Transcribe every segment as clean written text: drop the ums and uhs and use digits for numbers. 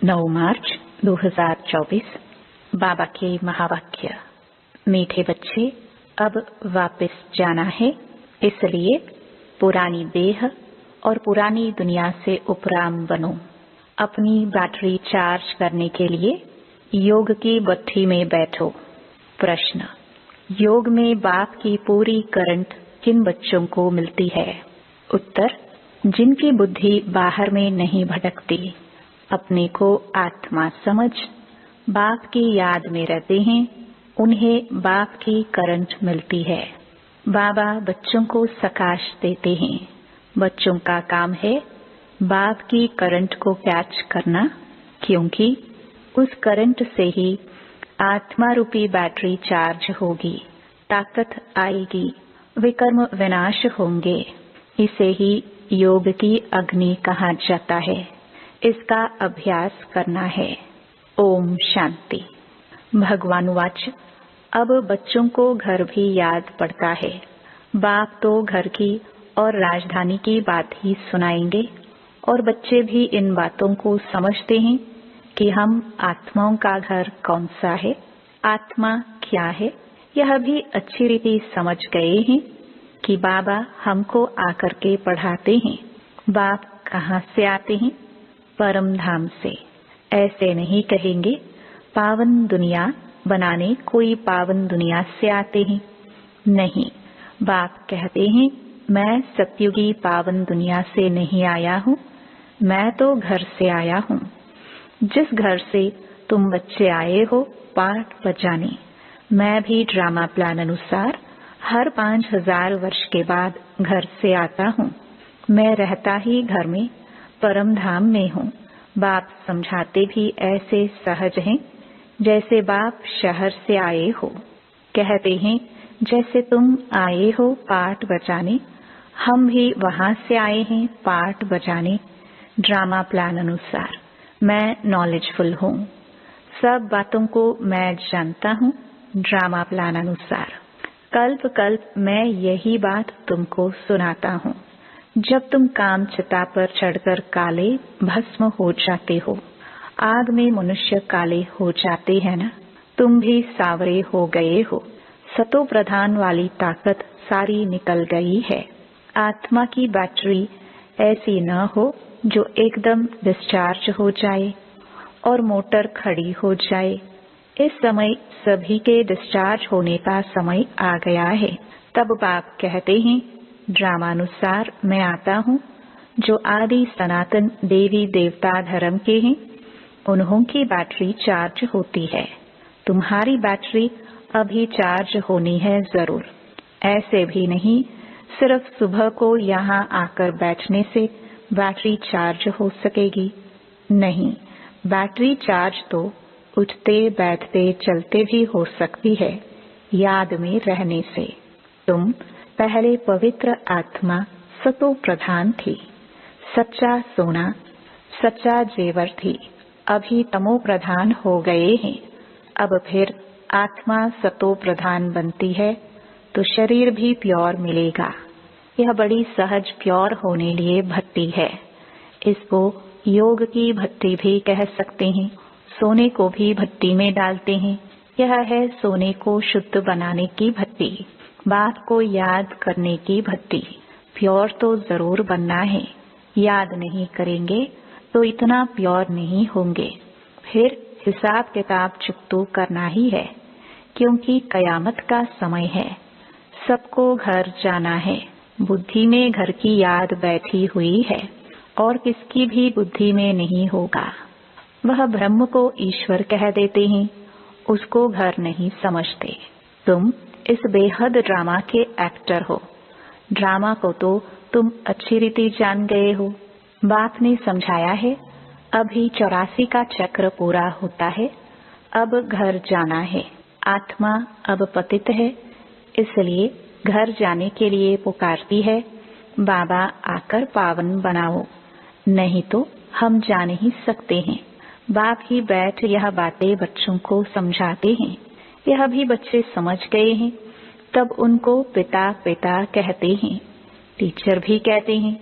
9 मार्च 2024। बाबा के महावाक्य। मीठे बच्चे, अब वापस जाना है, इसलिए पुरानी देह और पुरानी दुनिया से उपराम बनो। अपनी बैटरी चार्ज करने के लिए योग की भट्ठी में बैठो। प्रश्न: योग में बाप की पूरी करंट किन बच्चों को मिलती है? उत्तर: जिनकी बुद्धि बाहर में नहीं भटकती, अपने को आत्मा समझ बाप की याद में रहते हैं, उन्हें बाप की करंट मिलती है। बाबा बच्चों को सकाश देते हैं। बच्चों का काम है बाप की करंट को कैच करना, क्योंकि उस करंट से ही आत्मा रूपी बैटरी चार्ज होगी, ताकत आएगी, विकर्म विनाश होंगे। इसे ही योग की अग्नि कहा जाता है। इसका अभ्यास करना है। ओम शांति। भगवान वाच: अब बच्चों को घर भी याद पड़ता है। बाप तो घर की और राजधानी की बात ही सुनाएंगे, और बच्चे भी इन बातों को समझते हैं कि हम आत्माओं का घर कौन सा है, आत्मा क्या है। यह भी अच्छी रीति समझ गए हैं कि बाबा हमको आकर के पढ़ाते हैं। बाप कहाँ से आते हैं? परम धाम से। ऐसे नहीं कहेंगे पावन दुनिया बनाने कोई पावन दुनिया से आते हैं। नहीं, बाप कहते हैं मैं सतयुगी पावन दुनिया से नहीं आया हूँ, मैं तो घर से आया हूँ। जिस घर से तुम बच्चे आए हो पाठ बजाने, मैं भी ड्रामा प्लान अनुसार हर 5000 वर्ष के बाद घर से आता हूँ। मैं रहता ही घर में परम धाम में हूँ। बाप समझाते भी ऐसे सहज हैं जैसे बाप शहर से आए हो। कहते हैं जैसे तुम आए हो पाठ बजाने, हम भी वहाँ से आए हैं पाठ बजाने। ड्रामा प्लान अनुसार मैं नॉलेजफुल हूँ, सब बातों को मैं जानता हूँ। ड्रामा प्लान अनुसार कल्प कल्प मैं यही बात तुमको सुनाता हूँ। जब तुम काम चिता पर चढ़कर काले भस्म हो जाते हो, आग में मनुष्य काले हो जाते हैं ना, तुम भी सावरे हो गए हो। सतो प्रधान वाली ताकत सारी निकल गई है। आत्मा की बैटरी ऐसी न हो जो एकदम डिस्चार्ज हो जाए और मोटर खड़ी हो जाए। इस समय सभी के डिस्चार्ज होने का समय आ गया है। तब बाप कहते हैं ड्रामानुसार मैं आता हूँ। जो आदि सनातन देवी देवता धर्म के हैं, उन्हों की बैटरी चार्ज होती है। तुम्हारी बैटरी अभी चार्ज होनी है जरूर। ऐसे भी नहीं सिर्फ सुबह को यहाँ आकर बैठने से बैटरी चार्ज हो सकेगी। नहीं, बैटरी चार्ज तो उठते बैठते चलते भी हो सकती है, याद में रहने से। तुम पहले पवित्र आत्मा सतो प्रधान थी, सच्चा सोना, सच्चा जेवर थी। अभी तमो प्रधान हो गए हैं। अब फिर आत्मा सतो प्रधान बनती है तो शरीर भी प्योर मिलेगा। यह बड़ी सहज प्योर होने लिए भट्टी है। इसको योग की भट्टी भी कह सकते हैं। सोने को भी भट्टी में डालते हैं। यह है सोने को शुद्ध बनाने की भट्टी, बात को याद करने की भट्टी। प्योर तो जरूर बनना है। याद नहीं करेंगे तो इतना प्योर नहीं होंगे। फिर हिसाब किताब चुकतो करना ही है, क्योंकि कयामत का समय है। सबको घर जाना है। बुद्धि में घर की याद बैठी हुई है और किसकी भी बुद्धि में नहीं होगा। वह ब्रह्म को ईश्वर कह देते हैं, उसको घर नहीं समझते। तुम इस बेहद ड्रामा के एक्टर हो। ड्रामा को तो तुम अच्छी रीति जान गए हो। बाप ने समझाया है अभी 84 का चक्र पूरा होता है, अब घर जाना है। आत्मा अब पतित है, इसलिए घर जाने के लिए पुकारती है बाबा आकर पावन बनाओ, नहीं तो हम जा नहीं सकते हैं। बाप ही बैठ यह बातें बच्चों को समझाते हैं। यह भी बच्चे समझ गए हैं। तब उनको पिता पिता कहते हैं, टीचर भी कहते हैं।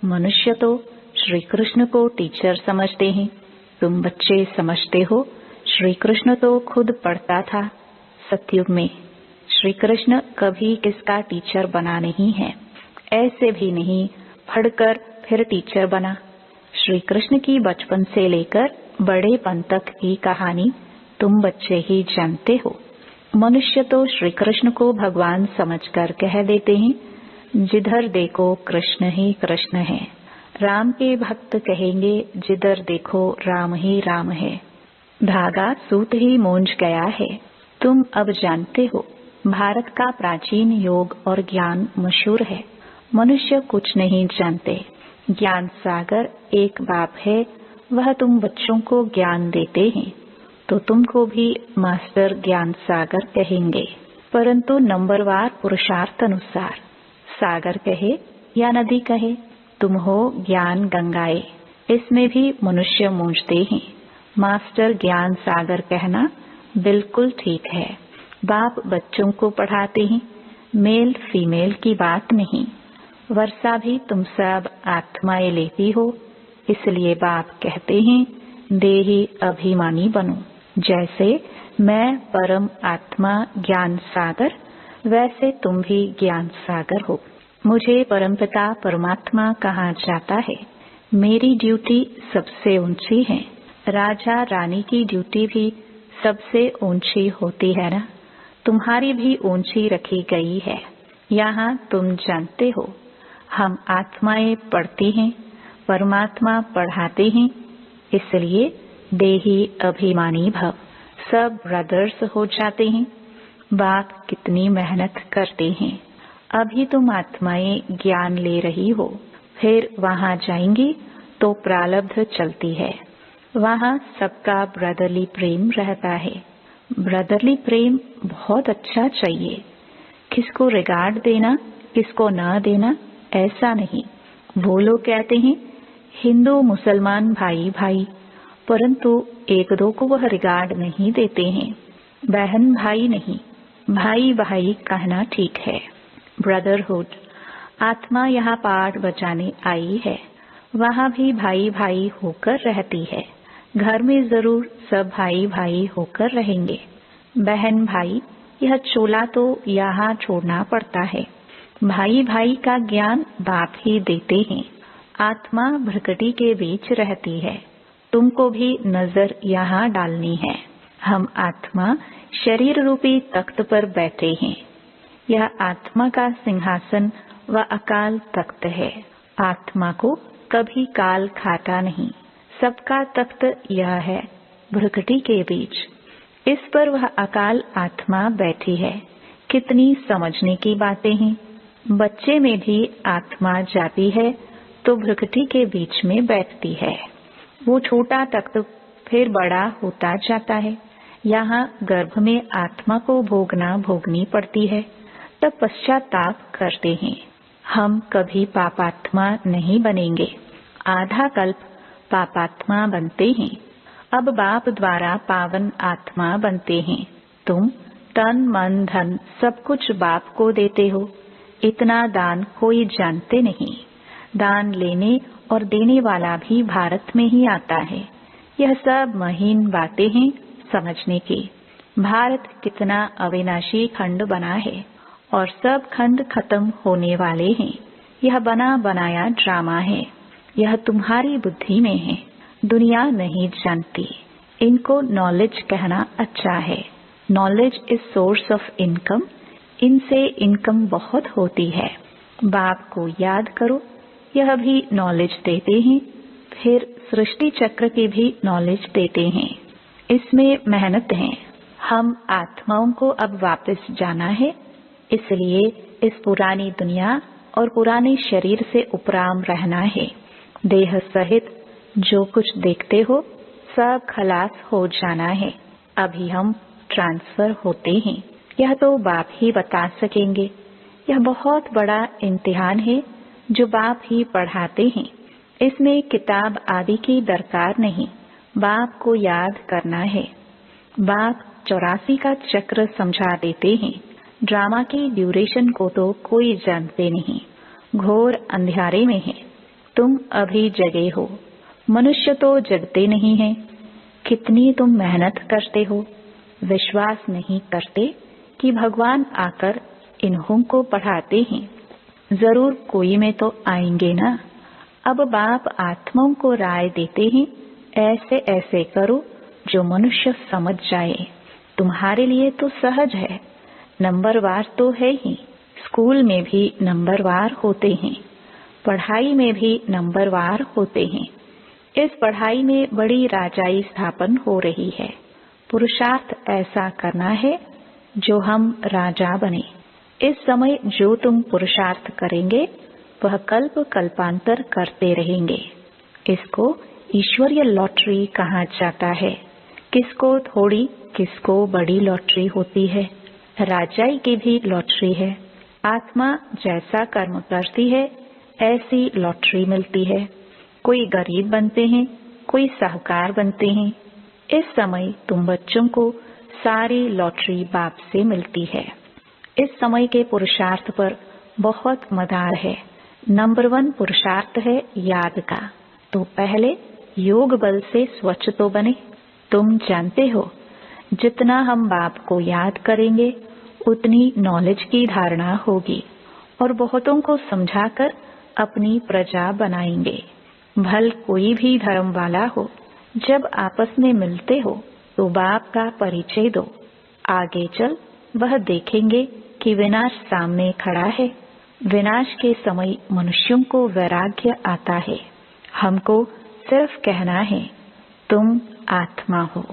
मनुष्य तो श्री कृष्ण को टीचर समझते हैं। तुम बच्चे समझते हो श्री कृष्ण तो खुद पढ़ता था। सतयुग में श्री कृष्ण कभी किसका टीचर बना नहीं है, ऐसे भी नहीं पढ़कर फिर टीचर बना। श्री कृष्ण की बचपन से लेकर बड़ेपन तक की कहानी तुम बच्चे ही जानते हो। मनुष्य तो श्री कृष्ण को भगवान समझकर कह देते हैं, जिधर देखो कृष्ण ही कृष्ण है। राम के भक्त कहेंगे, जिधर देखो राम ही राम है। धागा सूत ही मूंझ गया है। तुम अब जानते हो भारत का प्राचीन योग और ज्ञान मशहूर है। मनुष्य कुछ नहीं जानते। ज्ञान सागर एक बाप है, वह तुम बच्चों को ज्ञान देते हैं, तो तुमको भी मास्टर ज्ञान सागर कहेंगे, परंतु नंबरवार पुरुषार्थ अनुसार। सागर कहे या नदी कहे, तुम हो ज्ञान गंगाए, इसमें भी मनुष्य मूंझते हैं। मास्टर ज्ञान सागर कहना बिल्कुल ठीक है। बाप बच्चों को पढ़ाते हैं, मेल फीमेल की बात नहीं। वर्षा भी तुम सब आत्माएं लेती हो, इसलिए बाप कहते हैं देही अभिमानी बनो। जैसे मैं परम आत्मा ज्ञान सागर, वैसे तुम भी ज्ञान सागर हो। मुझे परमपिता परमात्मा कहा जाता है। मेरी ड्यूटी सबसे ऊंची है। राजा रानी की ड्यूटी भी सबसे ऊंची होती है ना। तुम्हारी भी ऊंची रखी गई है। यहाँ तुम जानते हो हम आत्माएं पढ़ती हैं, परमात्मा पढ़ाते हैं, इसलिए देही अभिमानी भव। सब ब्रदर्स हो जाते हैं। बाप कितनी मेहनत करते हैं। अभी तुम आत्माएं ज्ञान ले रही हो, फिर वहाँ जाएंगी तो प्रारब्ध चलती है। वहाँ सबका ब्रदरली प्रेम रहता है। ब्रदरली प्रेम बहुत अच्छा चाहिए। किसको रिगार्ड देना, किसको न देना, ऐसा नहीं। वो लोग कहते हैं हिंदू मुसलमान भाई भाई, परंतु एक दो को वह रिगार्ड नहीं देते हैं। बहन भाई नहीं, भाई भाई कहना ठीक है। ब्रदरहुड। आत्मा यहाँ पाठ बजाने आई है, वहाँ भी भाई भाई होकर रहती है। घर में जरूर सब भाई भाई होकर रहेंगे। बहन भाई, यह चोला तो यहाँ छोड़ना पड़ता है। भाई भाई का ज्ञान बाप ही देते हैं। आत्मा भ्रकटी के बीच रहती है। तुमको भी नजर यहाँ डालनी है। हम आत्मा शरीर रूपी तख्त पर बैठे हैं। यह आत्मा का सिंहासन व अकाल तख्त है। आत्मा को कभी काल खाता नहीं। सबका तख्त यह है, भ्रकटी के बीच। इस पर वह अकाल आत्मा बैठी है। कितनी समझने की बातें हैं। बच्चे में भी आत्मा जाती है तो भ्रकटी के बीच में बैठती है। वो छोटा तख्त फिर बड़ा होता जाता है। यहाँ गर्भ में आत्मा को भोगनी पड़ती है, तब पश्चाताप करते हैं। हम कभी पापात्मा नहीं बनेंगे। आधा कल्प पापात्मा बनते हैं। अब बाप द्वारा पावन आत्मा बनते हैं। तुम तन मन धन सब कुछ बाप को देते हो। इतना दान कोई जानते नहीं। दान लेने और देने वाला भी भारत में ही आता है। यह सब महीन बातें हैं समझने की। भारत कितना अविनाशी खंड बना है और सब खंड खत्म होने वाले हैं। यह बना बनाया ड्रामा है। यह तुम्हारी बुद्धि में है, दुनिया नहीं जानती। इनको नॉलेज कहना अच्छा है। Knowledge is source of income. इनसे इनकम बहुत होती है। बाप को याद करो, यह भी नॉलेज देते हैं। फिर सृष्टि चक्र की भी नॉलेज देते हैं। इसमें मेहनत है। हम आत्माओं को अब वापस जाना है, इसलिए इस पुरानी दुनिया और पुराने शरीर से उपराम रहना है। देह सहित जो कुछ देखते हो सब खलास हो जाना है। अभी हम ट्रांसफर होते हैं। यह तो बाप ही बता सकेंगे। यह बहुत बड़ा इम्तिहान है जो बाप ही पढ़ाते हैं। इसमें किताब आदि की दरकार नहीं। बाप को याद करना है। बाप 84 का चक्र समझा देते हैं। ड्रामा की ड्यूरेशन को तो कोई जानते नहीं। घोर अंधेरे में है। तुम अभी जगे हो। मनुष्य तो जगते नहीं है। कितनी तुम मेहनत करते हो, विश्वास नहीं करते कि भगवान आकर इन्हों को पढ़ाते हैं। जरूर कोई में तो आएंगे ना। अब बाप आत्माओं को राय देते हैं, ऐसे ऐसे करो जो मनुष्य समझ जाए। तुम्हारे लिए तो सहज है, नंबरवार तो है ही। स्कूल में भी नंबरवार होते हैं, पढ़ाई में भी नंबरवार होते हैं। इस पढ़ाई में बड़ी राजाई स्थापन हो रही है। पुरुषार्थ ऐसा करना है जो हम राजा बने। इस समय जो तुम पुरुषार्थ करेंगे वह कल्प कल्पांतर करते रहेंगे। इसको ईश्वरीय लॉटरी कहा जाता है। किसको थोड़ी किसको बड़ी लॉटरी होती है। राजाई की भी लॉटरी है। आत्मा जैसा कर्म करती है ऐसी लॉटरी मिलती है। कोई गरीब बनते हैं, कोई साहूकार बनते हैं। इस समय तुम बच्चों को सारी लॉटरी बाप से मिलती है। इस समय के पुरुषार्थ पर बहुत मदार है। नंबर 1 पुरुषार्थ है याद का। तो पहले योग बल से स्वच्छ तो बने। तुम जानते हो जितना हम बाप को याद करेंगे उतनी नॉलेज की धारणा होगी और बहुतों को समझाकर अपनी प्रजा बनाएंगे। भल कोई भी धर्म वाला हो, जब आपस में मिलते हो तो बाप का परिचय दो। आगे चल वह देखेंगे कि विनाश सामने खड़ा है। विनाश के समय मनुष्यों को वैराग्य आता है। हमको सिर्फ कहना है तुम आत्मा हो।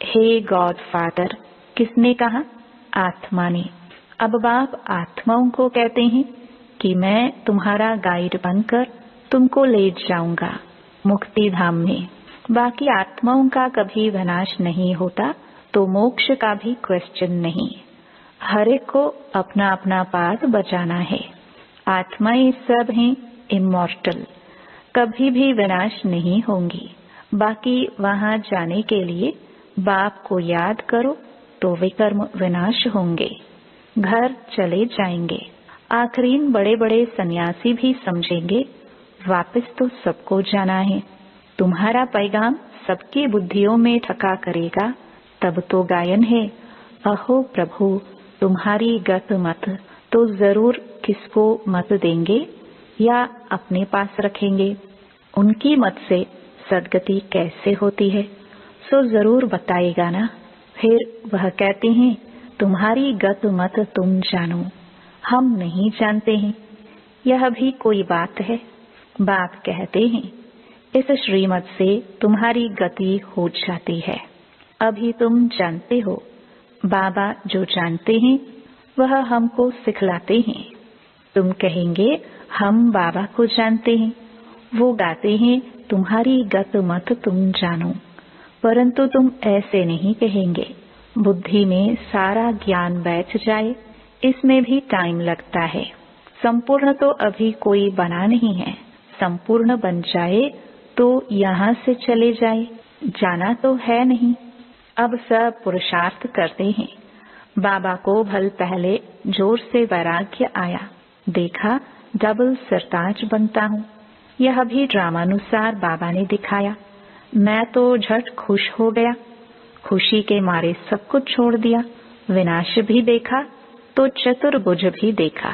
हे गॉड फादर, किसने कहा? आत्मा ने। अब बाप आत्माओं को कहते हैं कि मैं तुम्हारा गाइड बनकर तुमको ले जाऊंगा मुक्ति धाम में। बाकी आत्माओं का कभी विनाश नहीं होता तो मोक्ष का भी क्वेश्चन नहीं। हर एक को अपना अपना पार्ट बजाना है। आत्माएं सब हैं इमॉर्टल, कभी भी विनाश नहीं होंगी। बाकी वहां जाने के लिए बाप को याद करो तो विकर्म विनाश होंगे, घर चले जाएंगे। आखिरीन बड़े बड़े सन्यासी भी समझेंगे वापस तो सबको जाना है। तुम्हारा पैगाम सबकी बुद्धियों में ठका करेगा तब तो गायन है, अहो प्रभु तुम्हारी गत मत। तो जरूर किसको मत देंगे या अपने पास रखेंगे? उनकी मत से सदगति कैसे होती है सो जरूर बताएगा ना। फिर वह कहते हैं तुम्हारी गत मत तुम जानो, हम नहीं जानते हैं। यह भी कोई बात है? बाप कहते हैं इस श्रीमत से तुम्हारी गति हो जाती है। अभी तुम जानते हो, बाबा जो जानते हैं वह हमको सिखलाते हैं। तुम कहेंगे हम बाबा को जानते हैं। वो गाते हैं तुम्हारी गत मत तुम जानो, परंतु तुम ऐसे नहीं कहेंगे। बुद्धि में सारा ज्ञान बैठ जाए, इसमें भी टाइम लगता है। संपूर्ण तो अभी कोई बना नहीं है। संपूर्ण बन जाए तो यहाँ से चले जाए, जाना तो है नहीं। अब सब पुरुषार्थ करते हैं। बाबा को भल पहले जोर से वैराग्य आया, देखा डबल सरताज बनता हूँ। यह भी ड्रामानुसार बाबा ने दिखाया। मैं तो झट खुश हो गया, खुशी के मारे सब कुछ छोड़ दिया। विनाश भी देखा तो चतुर्भुज भी देखा।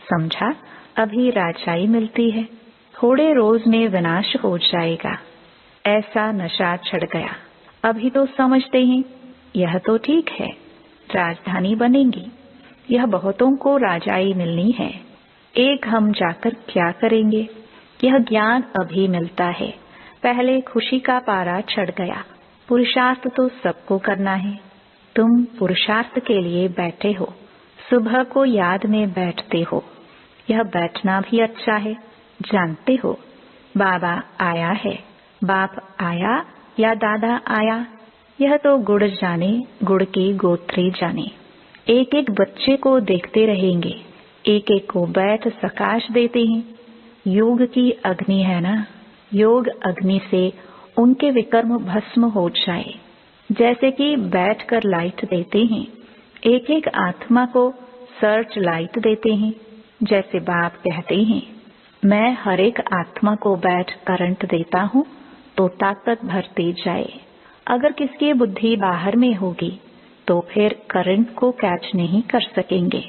समझा अभी राजाई मिलती है, थोड़े रोज में विनाश हो जाएगा। ऐसा नशा चढ़ गया। अभी तो समझते हैं यह तो ठीक है, राजधानी बनेगी। यह बहुतों को राजाई मिलनी है। एक हम जाकर क्या करेंगे? यह ज्ञान अभी मिलता है। पहले खुशी का पारा चढ़ गया। पुरुषार्थ तो सबको करना है। तुम पुरुषार्थ के लिए बैठे हो, सुबह को याद में बैठते हो। यह बैठना भी अच्छा है। जानते हो बाबा आया है, बाप आया या दादा आया, यह तो गुड़ जाने, गुड़ की गोत्री जाने। एक एक बच्चे को देखते रहेंगे, एक एक को बैठ सकाश देते हैं। योग की अग्नि है ना, योग अग्नि से उनके विकर्म भस्म हो जाए। जैसे कि बैठकर लाइट देते हैं, एक एक आत्मा को सर्च लाइट देते हैं। जैसे बाप कहते हैं मैं हर एक आत्मा को बैठ करंट देता हूँ तो ताकत भरती जाए। अगर किसकी बुद्धि बाहर में होगी तो फिर करंट को कैच नहीं कर सकेंगे।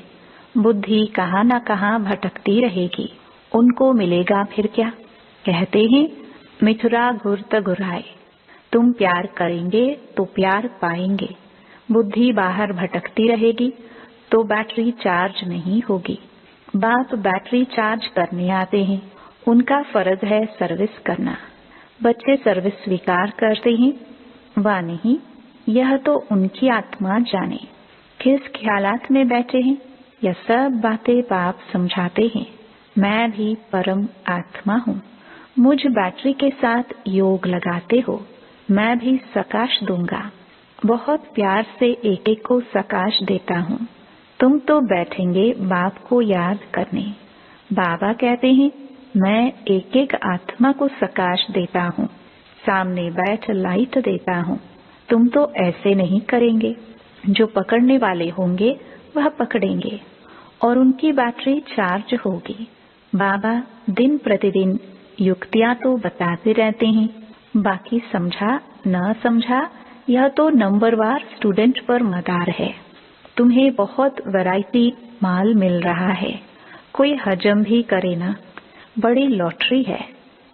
बुद्धि कहाँ न कहाँ भटकती रहेगी, उनको मिलेगा फिर क्या। कहते हैं मिथुरा घुरत घुराए, तुम प्यार करेंगे तो प्यार पाएंगे। बुद्धि बाहर भटकती रहेगी तो बैटरी चार्ज नहीं होगी। बाप बैटरी चार्ज करने आते हैं, उनका फर्ज है सर्विस करना। बच्चे सर्विस स्वीकार करते हैं वा नहीं, यह तो उनकी आत्मा जाने। किस ख्यालात में बैठे हैं, यह सब बातें बाप समझाते हैं। मैं भी परम आत्मा हूँ, मुझ बैटरी के साथ योग लगाते हो, मैं भी सकाश दूंगा। बहुत प्यार से एक एक को सकाश देता हूँ। तुम तो बैठेंगे बाप को याद करने। बाबा कहते हैं मैं एक एक आत्मा को सकाश देता हूँ, सामने बैठ लाइट देता हूँ। तुम तो ऐसे नहीं करेंगे। जो पकड़ने वाले होंगे वह पकड़ेंगे और उनकी बैटरी चार्ज होगी। बाबा दिन प्रतिदिन युक्तियाँ तो बताते रहते हैं, बाकी समझा न समझा यह तो नंबरवार स्टूडेंट पर मदार है। तुम्हें बहुत वैरायटी माल मिल रहा है, कोई हजम भी करे ना। बड़ी लॉटरी है,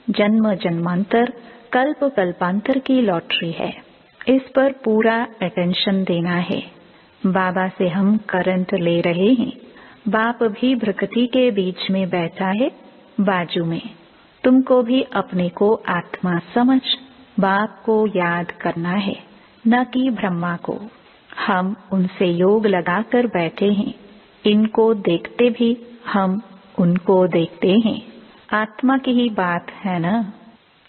जन्म जन्मांतर कल्प कल्पांतर की लॉटरी है। इस पर पूरा अटेंशन देना है। बाबा से हम करंट ले रहे हैं। बाप भी भ्रकटी के बीच में बैठा है, बाजू में। तुमको भी अपने को आत्मा समझ बाप को याद करना है, न कि ब्रह्मा को। हम उनसे योग लगाकर बैठे हैं, इनको देखते भी हम उनको देखते हैं। आत्मा की ही बात है ना।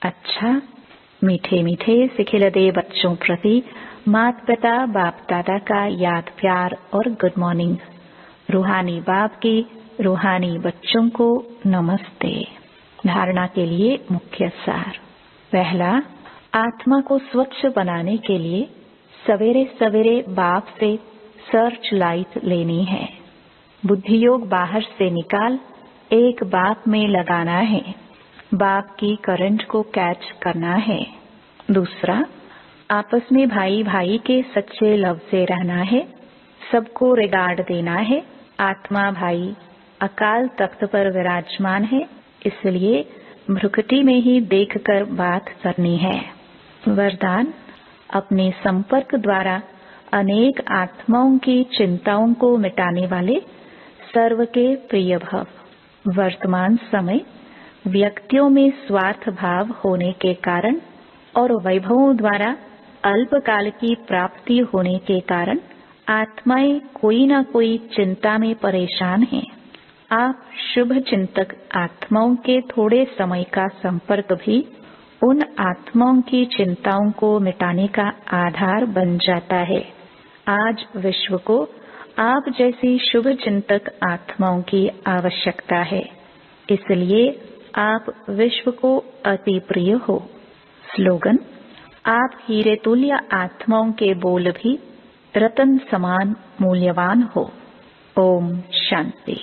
अच्छा, मीठे मीठे सिखिलदे बच्चों प्रति माता पिता बाप दादा का याद प्यार और गुड मॉर्निंग। रूहानी बाप की रूहानी बच्चों को नमस्ते। धारणा के लिए मुख्य सार। पहला, आत्मा को स्वच्छ बनाने के लिए सवेरे सवेरे बाप से सर्च लाइट लेनी है। बुद्धि योग बाहर से निकाल एक बाप में लगाना है, बाप की करंट को कैच करना है। दूसरा, आपस में भाई भाई के सच्चे लव से रहना है, सबको रिगार्ड देना है। आत्मा भाई अकाल तख्त पर विराजमान है, इसलिए भ्रुकुटी में ही देखकर बात करनी है। वरदान, अपने संपर्क द्वारा अनेक आत्माओं की चिंताओं को मिटाने वाले सर्व के प्रिय भव। वर्तमान समय व्यक्तियों में स्वार्थ भाव होने के कारण और वैभवों द्वारा अल्पकाल की प्राप्ति होने के कारण आत्माएं कोई न कोई चिंता में परेशान हैं। आप शुभ चिंतक आत्माओं के थोड़े समय का संपर्क भी उन आत्माओं की चिंताओं को मिटाने का आधार बन जाता है। आज विश्व को आप जैसी शुभ चिंतक आत्माओं की आवश्यकता है, इसलिए आप विश्व को अति प्रिय हो। स्लोगन, आप हीरे तुल्य आत्माओं के बोल भी रतन समान मूल्यवान हो। ओम शांति।